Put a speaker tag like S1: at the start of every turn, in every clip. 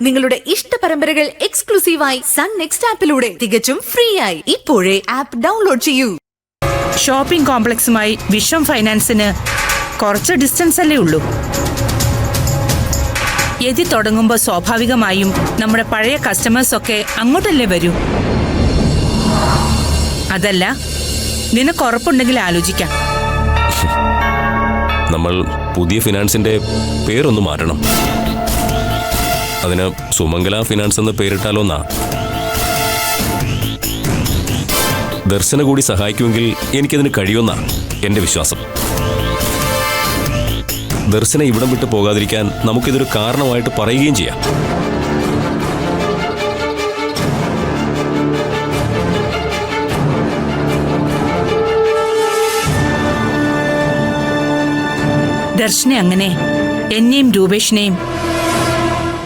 S1: നിങ്ങളുടെ ഇഷ്ട പരമ്പരകൾ എക്സ്ക്ലൂസീവായി സൺ നെക്സ്റ്റ് ആപ്പിലൂടെ തികച്ചും ഫ്രീ ആയി. ഇപ്പോഴേ ആപ്പ് ഡൗൺലോഡ് ചെയ്യൂ.
S2: ഷോപ്പിംഗ് കോംപ്ലക്സുമായി വിശ്വം ഫൈനാൻസിന് കുറച്ച് ഡിസ്റ്റൻസ് അല്ലേ ഉള്ളൂ. യതി തുടങ്ങുമ്പോൾ സ്വാഭാവികമായും നമ്മുടെ പഴയ കസ്റ്റമേഴ്സൊക്കെ അങ്ങോട്ടല്ലേ വരൂ. അതല്ല, നിനക്ക് ഉറപ്പുണ്ടെങ്കിൽ ആലോചിക്കാം.
S3: നമ്മൾ പുതിയ ഫിനാൻസിന്റെ പേരൊന്ന് മാറ്റണം. അതിന് സുമംഗല ഫിനാൻസ് എന്ന് പേരിട്ടാലോന്നാ. ദർശന കൂടി സഹായിക്കുമെങ്കിൽ എനിക്കതിന് കഴിയുമെന്നാ എന്റെ വിശ്വാസം. ദർശന ഇവിടം വിട്ട് പോകാതിരിക്കാൻ നമുക്കിതൊരു കാരണമായിട്ട് പറയുകയും ചെയ്യാം.
S2: ദർശന അങ്ങനെ എന്നെയും രൂപേഷിനെയും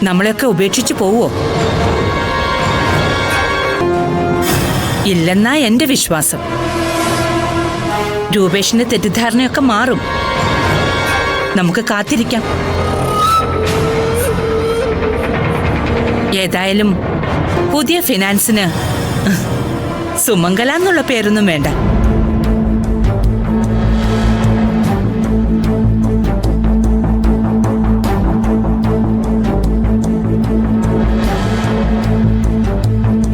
S2: നമ്മളെയൊക്കെ ഉപേക്ഷിച്ചു പോവോ? ഇല്ലെന്നാ എന്റെ വിശ്വാസം. രൂപേഷിന്റെ തെറ്റിദ്ധാരണയൊക്കെ മാറും. നമുക്ക് കാത്തിരിക്കാം. ഏതായാലും പുതിയ ഫിനാൻസിന് സുമംഗല എന്നുള്ള പേരൊന്നും വേണ്ട.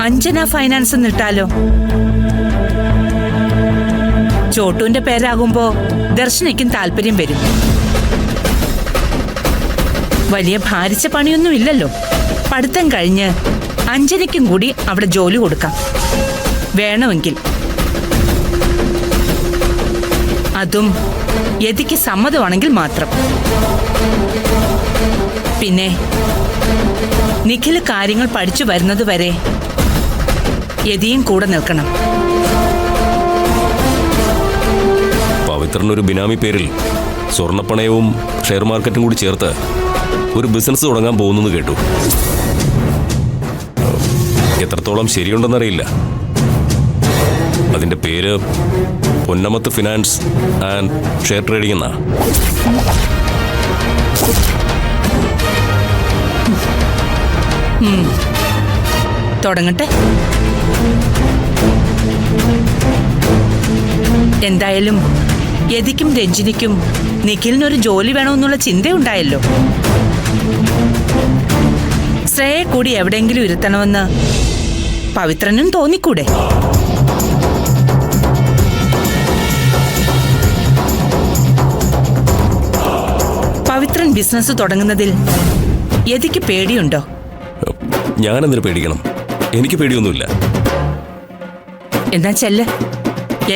S2: അഞ്ജന ഫൈനാൻസ് എന്നിട്ടാലോ? ചോട്ടുവിന്റെ പേരാകുമ്പോ ദർശനയ്ക്കും താല്പര്യം വരും. വലിയ ഭാരിച്ച പണിയൊന്നും ഇല്ലല്ലോ. പഠിത്തം കഴിഞ്ഞ് അഞ്ജനയ്ക്കും കൂടി അവിടെ ജോലി കൊടുക്കാം വേണമെങ്കിൽ. അതും യതിക്ക് സമ്മതമാണെങ്കിൽ മാത്രം. പിന്നെ നിഖില് കാര്യങ്ങൾ പഠിച്ചു വരുന്നത് വരെ യതിയും കൂടെ നിൽക്കണം.
S3: പവിത്രനൊരു ബിനാമി പേരിൽ സ്വർണ്ണപ്പണയവും ഷെയർ മാർക്കറ്റും കൂടി ചേർത്ത് ഒരു ബിസിനസ് തുടങ്ങാൻ പോകുന്നെന്ന് കേട്ടു. എത്രത്തോളം ശരിയുണ്ടെന്നറിയില്ല. അതിന്റെ പേര് പൊന്നമത്ത് ഫിനാൻസ് ആൻഡ് ഷെയർ ട്രേഡിംഗ് എന്നാ.
S2: തുടങ്ങട്ടെ. എന്തായാലും യതിക്കും രഞ്ജിനിക്കും നിഖിലിനൊരു ജോലി വേണമെന്നുള്ള ചിന്തയുണ്ടായല്ലോ. ശ്രേയെ കൂടി എവിടെയെങ്കിലും ഇരുത്തണമെന്ന് പവിത്രനും തോന്നിക്കൂടെ? പവിത്രൻ ബിസിനസ് തുടങ്ങുന്നതിൽ യതിക്ക് പേടിയുണ്ടോ?
S3: ഞാനെന്തിനു പേടിക്കണം? എനിക്ക് പേടിയൊന്നുമില്ല.
S2: എന്നാ ചെല്ല്.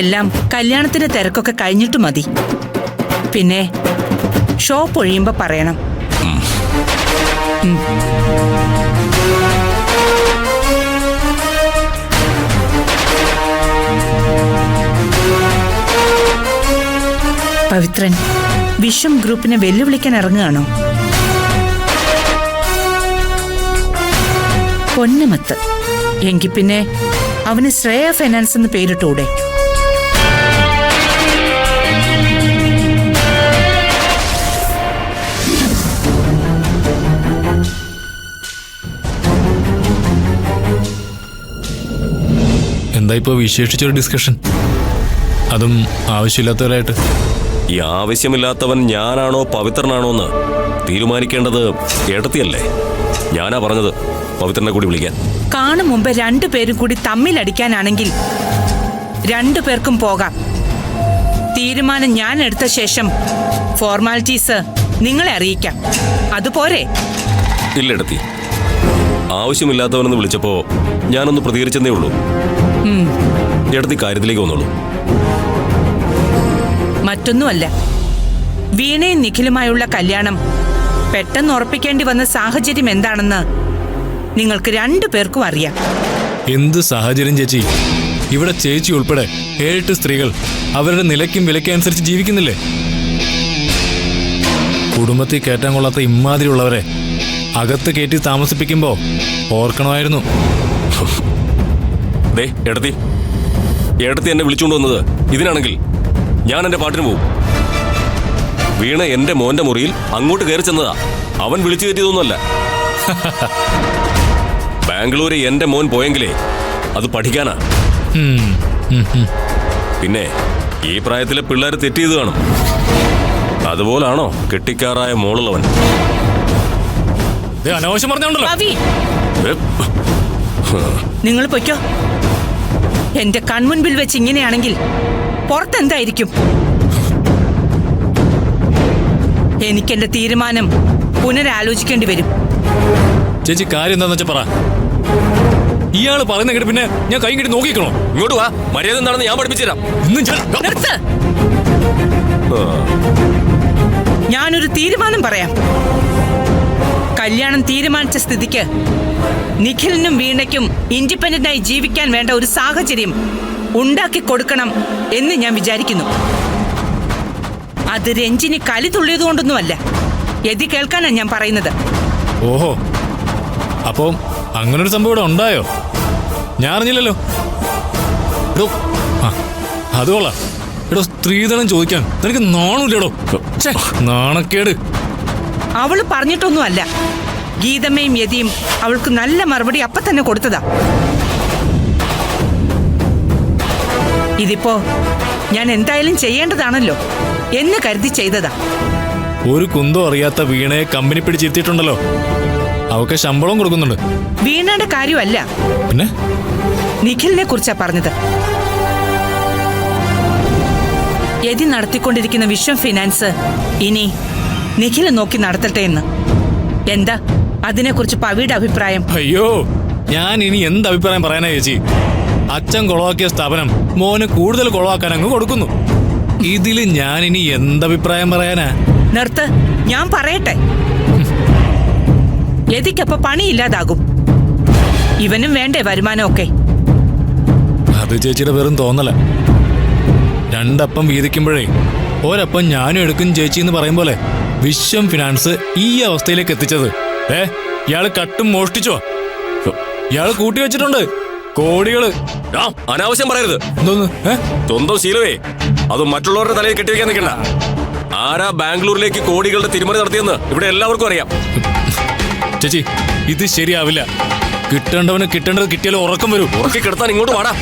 S2: എല്ലാം കല്യാണത്തിന്റെ തിരക്കൊക്കെ കഴിഞ്ഞിട്ട് മതി. പിന്നെ ഷോപ്പ് ഒഴിയുമ്പോ പറയണം. പവിത്രൻ വിശ്വം ഗ്രൂപ്പിനെ വെല്ലുവിളിക്കാൻ ഇറങ്ങുകയാണോ? പൊന്നമത്ത് എങ്കിൽ പിന്നെ അവന് ശ്രേയ ഫൈനാൻസ് എന്ന് പേരിട്ടൂടെ?
S4: എന്താ ഇപ്പോ വിശേഷിച്ചൊരു ഡിസ്കഷൻ? അതും ആവശ്യമില്ലാത്തവരായിട്ട്.
S3: ഈ ആവശ്യമില്ലാത്തവൻ ഞാനാണോ പവിത്രനാണോ എന്ന് തീരുമാനിക്കേണ്ടത് ഏട്ടത്തിയല്ലേ? ഞാനാ പറഞ്ഞത് പവിത്രനെ കൂടി വിളിക്കാൻ.
S2: കാണും മുമ്പ് രണ്ടുപേരും കൂടി തമ്മിലടിക്കാനാണെങ്കിൽ രണ്ടുപേർക്കും പോകാം. തീരുമാനം ഞാൻ എടുത്ത ശേഷം ഫോർമാലിറ്റീസ് നിങ്ങളെ അറിയിക്കാം. അതുപോരെ?
S3: ഇല്ലടത്തി, ആവശ്യമില്ലാത്തവനെന്ന് വിളിച്ചപ്പോ ഞാനൊന്ന് പ്രതികരിച്ചെന്നേ ഉള്ളൂ. ഇടത്തി കാര്യത്തിലേക്ക് വന്നോളൂ.
S2: മറ്റൊന്നുമല്ല, വീണയും നിഖിലുമായുള്ള കല്യാണം പെട്ടെന്ന് ഉറപ്പിക്കേണ്ടി വന്ന സാഹചര്യം എന്താണെന്ന് നിങ്ങൾക്ക് രണ്ടുപേർക്കും അറിയാം.
S4: എന്ത് സാഹചര്യം ചേച്ചി? ഇവിടെ ചേച്ചി ഉൾപ്പെടെ 7 സ്ത്രീകൾ അവരുടെ നിലയ്ക്കും വിലയ്ക്കും അനുസരിച്ച് ജീവിക്കുന്നില്ലേ? കുടുംബത്തിൽ കയറ്റാൻ കൊള്ളാത്ത ഇമ്മാതിരിയുള്ളവരെ അകത്ത് കയറ്റി താമസിപ്പിക്കുമ്പോ ഓർക്കണമായിരുന്നു.
S3: ഏടത്തി എന്നെ വിളിച്ചുകൊണ്ട് വന്നത് ഇതിനാണെങ്കിൽ ഞാൻ എന്റെ പാട്ടിന് പോകും. വീണ എന്റെ മോന്റെ മുറിയിൽ അങ്ങോട്ട് കയറി ചെന്നതാ. അവൻ വിളിച്ചു കയറ്റിയതൊന്നുമല്ല. ബാംഗ്ലൂര് എന്റെ മോൻ പോയെങ്കിലേ അത് പഠിക്കാനാ. പിന്നെ ഈ പ്രായത്തിലെ പിള്ളേർ തെറ്റിയത് കാണും. അതുപോലാണോ കെട്ടിക്കാറായ മോളുള്ളവൻ?
S4: അനാവശ്യം പറഞ്ഞോണ്ടല്ലോ.
S2: പവി, നിങ്ങൾ പൊയ്ക്കോ. എന്റെ കൺമുൻപിൽ വെച്ച് ഇങ്ങനെയാണെങ്കിൽ പുറത്തെന്തായിരിക്കും? എനിക്കെന്റെ തീരുമാനം പുനരാലോചിക്കേണ്ടി വരും.
S4: ചേച്ചി കാര്യം എന്താന്ന് വെച്ചാ പറ. ഇയാള് പറയുന്ന കേട്ട് പിന്നെ ഞാൻ കൈ കെട്ടി നോക്കിക്കണോ?
S3: ഇങ്ങോട്ട് വാ, മര്യാദ എന്താണെന്ന് ഞാൻ പഠിപ്പിച്ചു തരാം.
S2: നിർത്ത്. ഞാനൊരു തീരുമാനം പറയാം. കല്യാണം തീരുമാനിച്ച സ്ഥിതിക്ക് നിഖിലിനും വീണയ്ക്കും ഇൻഡിപെൻഡന്റായി ജീവിക്കാൻ വേണ്ട ഒരു സാഹചര്യം ഉണ്ടാക്കി കൊടുക്കണം എന്ന് ഞാൻ വിചാരിക്കുന്നു. അത് രഞ്ജിനി കലി തുള്ളിയത് കൊണ്ടൊന്നുമല്ല. എതി കേൾക്കാനാണ് ഞാൻ പറയുന്നത്.
S4: ഓഹോ, അപ്പോ അങ്ങനൊരു സംഭവം ഇവിടെ ഉണ്ടായോ? ഞാൻ അറിഞ്ഞില്ലല്ലോ. എടോ, അത് കൊള്ളാം. എടോ, സ്ത്രീധനം ചോദിക്കാൻ നിനക്ക് നാണമില്ലടോ. നാണക്കേട്.
S2: അവള് പറഞ്ഞിട്ടൊന്നുമല്ല. ഗീതമ്മയും യതിയും അവൾക്ക് നല്ല മറുപടി അപ്പൊ തന്നെ കൊടുത്തതാ. ഇതിപ്പോ ഞാൻ എന്തായാലും ചെയ്യേണ്ടതാണല്ലോ എന്ന് കരുതി ചെയ്തതാ.
S4: ഒരു കുന്തോ അറിയാത്ത വീണയെ കമ്പനി പിടിച്ചിരുത്തിയിട്ടുണ്ടല്ലോ. അവക്ക് ശമ്പളം കൊടുക്കുന്നുണ്ട്.
S2: വീണയുടെ കാര്യമല്ല,
S4: പിന്നെ
S2: നിഖിലിനെ കുറിച്ചാ പറഞ്ഞത്. യതി നടത്തിക്കൊണ്ടിരിക്കുന്ന വിശ്വം ഫിനാൻസ് ഇനി നിഖിൽ നോക്കി നടത്തട്ടെ എന്ന്. എന്താ അതിനെക്കുറിച്ച് പവിയുടെ അഭിപ്രായം?
S4: അയ്യോ, ഞാൻ ഇനി എന്ത് അഭിപ്രായം പറയാനാ ചേച്ചി? അച്ഛൻ കൊളവാക്കിയ സ്ഥാപനം മോന് കൂടുതൽ കൊളവാക്കാൻ അങ്ങ് കൊടുക്കുന്നു. ഇതില് ഞാൻ ഇനി എന്തഭിപ്രായം പറയാനാ?
S2: നിർത്ത്, ഞാൻ പറയട്ടെ. യതിക്കപ്പൊ പണിയില്ലാതാകും. ഇവനും വേണ്ടേ വരുമാനമൊക്കെ?
S4: അത് ചേച്ചിയുടെ വെറും തോന്നല. രണ്ടപ്പം വീതിക്കുമ്പോഴേ ഒരപ്പം ഞാനും എടുക്കും ചേച്ചി എന്ന് പറയും പോലെ വിശ്വം ഫിനാൻസ് ഈ അവസ്ഥയിലേക്ക് എത്തിച്ചത് ഇയാള് കട്ടും മോഷ്ടിച്ചോ? ഇയാള് കൂട്ടി വെച്ചിട്ടുണ്ട് കോടികള്.
S3: അനാവശ്യം പറയരുത്.
S4: എന്തോന്ന്?
S3: സ്വന്തം ശീലവേ അത് മറ്റുള്ളവരുടെ തലയിൽ കെട്ടിവെക്കാൻ നിൽക്കണ്ട. ആരാ ബാംഗ്ലൂരിലേക്ക് കോടികളുടെ തിരിമറി നടത്തിയെന്ന് ഇവിടെ എല്ലാവർക്കും അറിയാം.
S4: ചേച്ചി, ഇത് ശരിയാവില്ല. കിട്ടേണ്ടവന് കിട്ടേണ്ടത് കിട്ടിയാലും ഉറക്കം വരും.
S3: ഉറക്കി കിടത്താൻ ഇങ്ങോട്ട് വാടാ,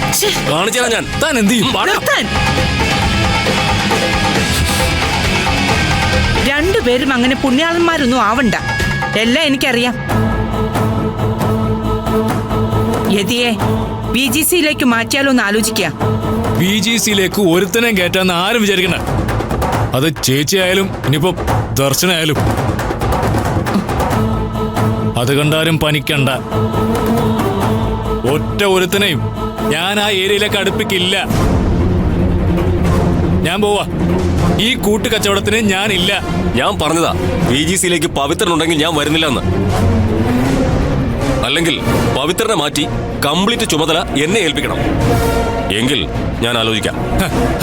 S3: കാണിച്ചാ ഞാൻ.
S4: താൻ എന്ത് ചെയ്യും?
S2: രണ്ടുപേരും അങ്ങനെ പുണ്യാളന്മാരൊന്നും ആവണ്ട. എല്ലാം എനിക്കറിയാം. യതിയെ BGCയിലേക്ക് മാറ്റിയാലോ എന്ന് ആലോചിക്കുക.
S4: BGCയിലേക്ക് ഒരുത്തനെയും കയറ്റാന്ന് ആരും വിചാരിക്കണ്ട. അത് ചേച്ചിയായാലും ഇനിയിപ്പോ ദർശനായാലും. അത് കണ്ടാരും പനിക്കണ്ട. ഒറ്റ ഒരുത്തനെയും ഞാൻ ആ ഏരിയയിലേക്ക് അടുപ്പിക്കില്ല. ഞാൻ പോവാ. ഈ കൂട്ടുകച്ചവടത്തിന് ഞാനില്ല.
S3: ഞാൻ പറഞ്ഞതാ BGCയിലേക്ക് പവിത്രനുണ്ടെങ്കിൽ ഞാൻ വരുന്നില്ല എന്ന്. അല്ലെങ്കിൽ പവിത്രനെ മാറ്റി കംപ്ലീറ്റ് ചുമതല എന്നെ ഏൽപ്പിക്കണം. എങ്കിൽ ഞാൻ ആലോചിക്കാം.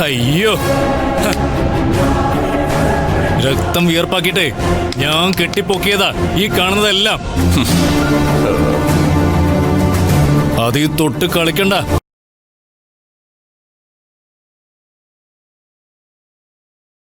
S4: അയ്യോ, രക്തം വിയർപ്പാക്കിയിട്ടേ ഞാൻ കെട്ടിപ്പൊക്കിയതാ ഈ കാണുന്നതെല്ലാം. അത് തൊട്ട് കളിക്കണ്ട.